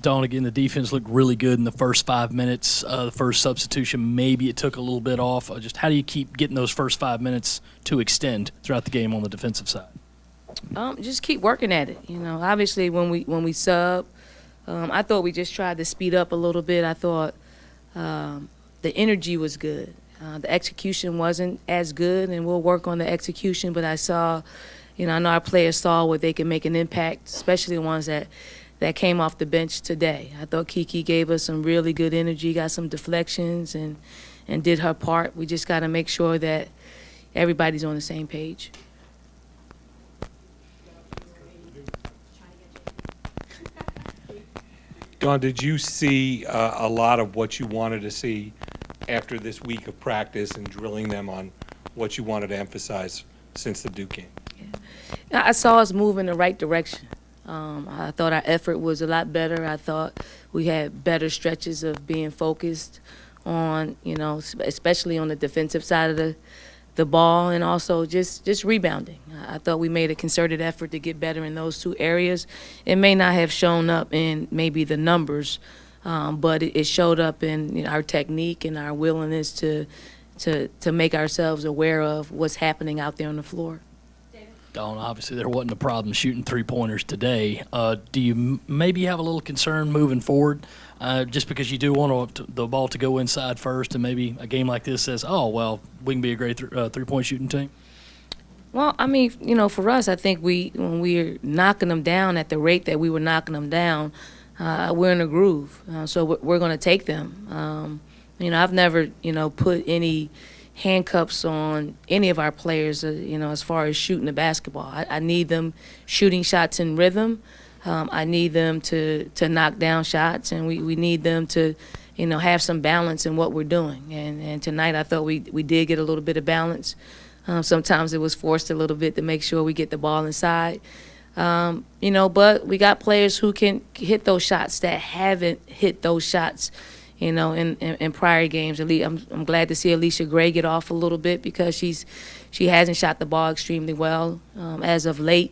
Dawn, again, the defense looked really good in the first 5 minutes. The first substitution, maybe it took a little bit off. Just how do you keep getting those first 5 minutes to extend throughout the game on the defensive side? Just keep working at it. Obviously when we sub, I thought we just tried to speed up a little bit. I thought the energy was good. The execution wasn't as good, and we'll work on the execution. But I saw, I know our players saw where they can make an impact, especially the ones that came off the bench today. I thought Kiki gave us some really good energy, got some deflections, and did her part. We just got to make sure that everybody's on the same page. Dawn, did you see a lot of what you wanted to see after this week of practice and drilling them on what you wanted to emphasize since the Duke game? Yeah. I saw us move in the right direction. I thought our effort was a lot better. I thought we had better stretches of being focused on, especially on the defensive side of the ball, and also just rebounding. I thought we made a concerted effort to get better in those two areas. It may not have shown up in maybe the numbers, but it showed up in our technique and our willingness to make ourselves aware of what's happening out there on the floor. Dawn, obviously there wasn't a problem shooting three-pointers today. Do you maybe have a little concern moving forward, just because you do want the ball to go inside first, and maybe a game like this says, oh, well, we can be a great three-point shooting team? Well, I mean, for us, I think when we're knocking them down at the rate that we were knocking them down, we're in a groove. So we're going to take them. I've never, put any handcuffs on any of our players, as far as shooting the basketball. I need them shooting shots in rhythm. I need them to knock down shots, and we need them to, have some balance in what we're doing. And tonight I thought we did get a little bit of balance. Sometimes it was forced a little bit to make sure we get the ball inside. But we got players who can hit those shots that haven't hit those shots, in prior games. I'm glad to see Alicia Gray get off a little bit, because she hasn't shot the ball extremely well as of late.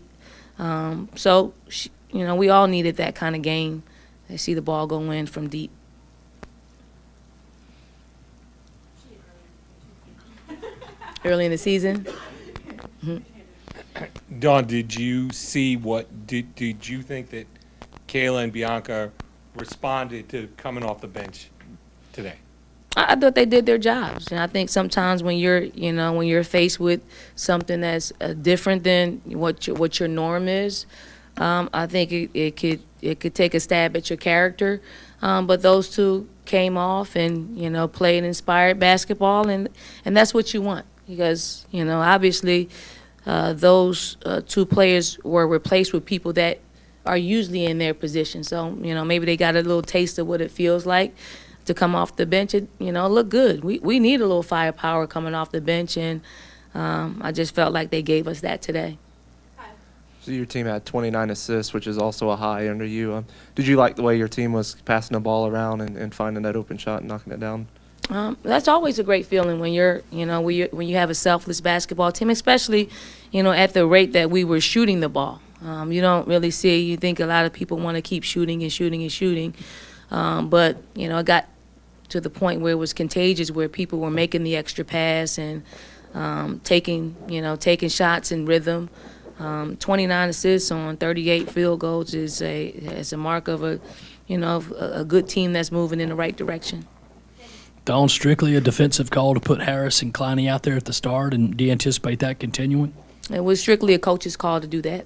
So we all needed that kind of game to see the ball go in from deep. Early in the season. Mm-hmm. Dawn, did you see did you think that Kayla and Bianca responded to coming off the bench today? I thought they did their jobs, and I think sometimes when you're faced with something that's different than what your norm is, I think it could take a stab at your character. But those two came off and played inspired basketball, and that's what you want, because obviously those two players were replaced with people that are usually in their position. So maybe they got a little taste of what it feels like to come off the bench. It looked good. We need a little firepower coming off the bench, and I just felt like they gave us that today. So your team had 29 assists, which is also a high under you. Did you like the way your team was passing the ball around and finding that open shot and knocking it down? That's always a great feeling when when you have a selfless basketball team, especially at the rate that we were shooting the ball. You don't really see. You think a lot of people want to keep shooting and shooting and shooting, but it got to the point where it was contagious, where people were making the extra pass and taking shots in rhythm. 29 assists on 38 field goals is a mark of a good team that's moving in the right direction. Dawn, strictly a defensive call to put Harris and Kleine out there at the start, and do you anticipate that continuing? It was strictly a coach's call to do that.